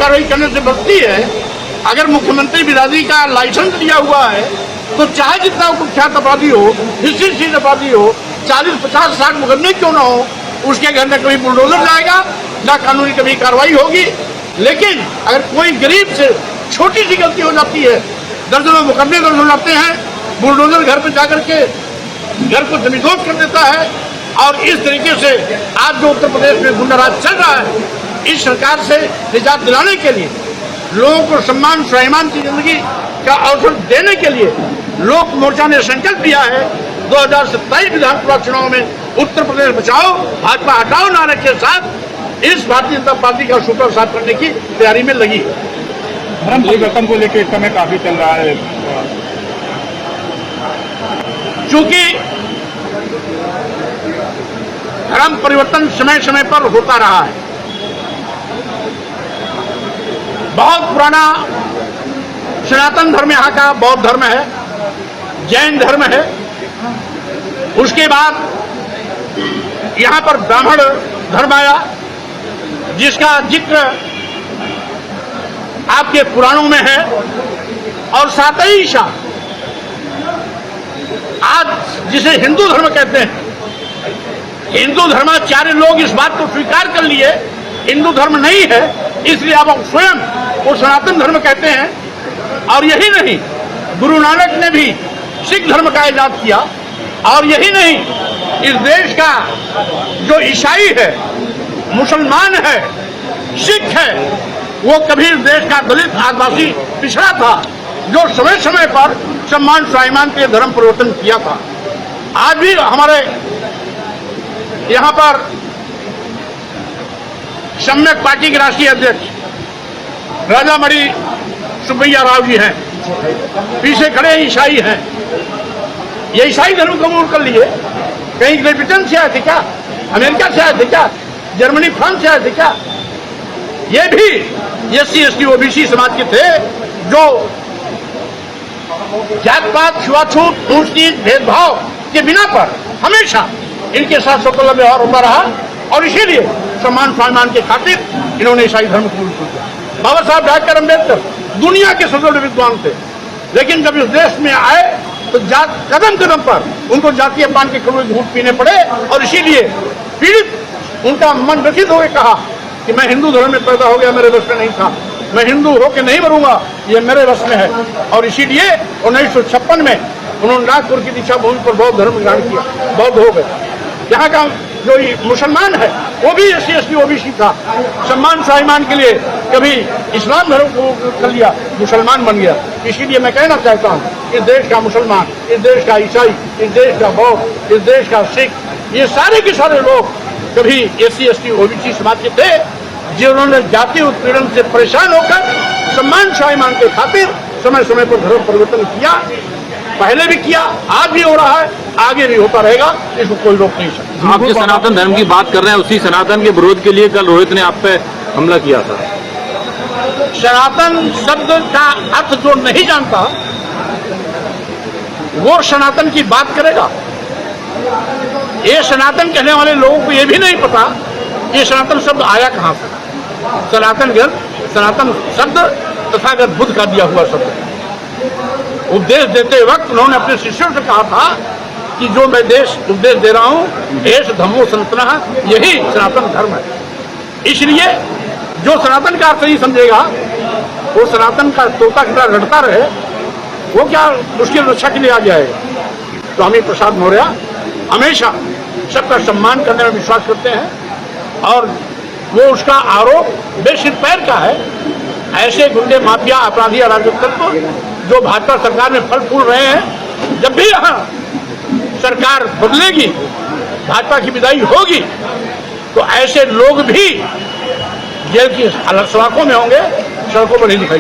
कार्रवाई करने से बचती है। अगर मुख्यमंत्री बिरादरी का लाइसेंस लिया हुआ है तो चाहे जितना कुख्यात अपराधी हो, हिस्ट्री अपराधी हो, 40, 50, 60 मुकदमे क्यों ना हो, उसके घर में कभी बुलडोजर जाएगा, ना कानूनी कभी कार्रवाई होगी। लेकिन अगर कोई गरीब से छोटी सी गलती हो जाती है, दर्जनों मुकदमे दर्ज हो जाते हैं, बुलडोजर घर पर जाकर के घर को जमींदोज कर देता है। और इस तरीके से आज जो उत्तर प्रदेश में गुंडाराज चल रहा है, इस सरकार से निजात दिलाने के लिए, लोगों को सम्मान स्वाभिमान की जिंदगी का अवसर देने के लिए लोक मोर्चा ने संकल्प लिया है 2027 विधानसभा चुनाव में उत्तर प्रदेश बचाओ भाजपा हटाओ नारे के साथ इस भारतीय जनता पार्टी का सूत्र साफ करने की तैयारी में लगी है। धर्म परिवर्तन को लेकर इस समय काफी चल रहा है। चूंकि धर्म परिवर्तन समय समय पर होता रहा है, बहुत पुराना सनातन धर्म यहाँ का बौद्ध धर्म है, जैन धर्म है। उसके बाद यहाँ पर ब्राह्मण धर्म आया, जिसका जिक्र आपके पुराणों में है। और साथ ही साथ आज जिसे हिंदू धर्म कहते हैं, हिंदू धर्माचार्य लोग इस बात को स्वीकार कर लिए हिंदू धर्म नहीं है, इसलिए आप स्वयं वो सनातन धर्म कहते हैं। और यही नहीं, गुरु नानक ने भी सिख धर्म का इजाद किया। और यही नहीं, इस देश का जो ईसाई है, मुसलमान है, सिख है, वो कभी इस देश का दलित आदिवासी पिछड़ा था, जो समय समय पर सम्मान स्वाभिमान के धर्म परिवर्तन किया था। आज भी हमारे यहाँ पर सम्यक पार्टी के राष्ट्रीय अध्यक्ष राजामणि सुब्बैया राव जी हैं, पीछे खड़े ईसाई हैं। ये ईसाई धर्म कबूल कर लिए। कहीं ग्रेट ब्रिटेन से आए थे क्या, अमेरिका से आए थे क्या, जर्मनी फ्रांस से आए थे क्या? ये भी SC ST OBC समाज के थे, जो जात पात छुआछूत ऊंच नीच भेदभाव के बिना पर हमेशा इनके साथ स्वतंत्र व्यवहार होता रहा। और इसीलिए सम्मान स्वाभिमान के खातिर इन्होंने ईसाई धर्म कबूल कर दिया। बाबा साहब डॉक्टर अम्बेडकर दुनिया के सबसे बड़े विद्वान थे, लेकिन जब इस देश में आए तो कदम कदम पर उनको जातीय पान के कड़वे घूंट पीने पड़े। और इसीलिए पीड़ित उनका मन व्यथित होकर कहा कि मैं हिंदू धर्म में पैदा हो गया, मेरे बस में नहीं था, मैं हिंदू होकर नहीं मरूंगा, ये मेरे बस में है। और इसीलिए 1956 में उन्होंने नागपुर की दीक्षा भूमि पर बौद्ध धर्म ग्रहण किया, बौद्ध हो गए। यहाँ का जो मुसलमान है वो भी SC ST OBC था, सम्मान स्वाभिमान के लिए कभी इस्लाम धर्म को कर लिया, मुसलमान बन गया। इसीलिए मैं कहना चाहता हूँ, इस देश का मुसलमान, इस देश का ईसाई, इस देश का बौद्ध, इस देश का सिख, ये सारे के सारे लोग कभी SC ST OBC समाज के थे, जिन्होंने जातीय उत्पीड़न से परेशान होकर सम्मान स्वाभिमान के खातिर समय समय पर धर्म परिवर्तन किया। पहले भी किया, आज भी हो रहा है, आगे भी होता रहेगा, इसको कोई रोक नहीं सकता। आप जो सनातन धर्म की बात कर रहे हैं, उसी सनातन के विरोध के लिए कल रोहित ने आप पे हमला किया था। सनातन शब्द का अर्थ जो नहीं जानता वो सनातन की बात करेगा। ये सनातन कहने वाले लोगों को ये भी नहीं पता कि सनातन शब्द आया कहां से। सनातन शब्द तथागत बुद्ध का दिया हुआ शब्द है। उपदेश देते वक्त उन्होंने अपने शिष्यों से कहा था कि जो मैं उपदेश दे रहा हूं, एष धम्मो सनातनः, यही सनातन धर्म है। इसलिए जो सनातन का अर्थ नहीं समझेगा, वो सनातन का तोता की तरह रटता रहे, वो क्या उसकी रक्षा के लिए आ जाएगा। स्वामी प्रसाद मौर्य हमेशा सबका सम्मान करने में विश्वास करते हैं और वो उसका आरोप बेसिर पैर का है। ऐसे गुंडे, माफिया, अपराधी, अराजक तत्व जो भाजपा सरकार में फल फूल रहे हैं, जब भी यहाँ सरकार बदलेगी, भाजपा की विदाई होगी, तो ऐसे लोग भी जेल की सलाखों में होंगे, सड़कों पर नहीं दिखाई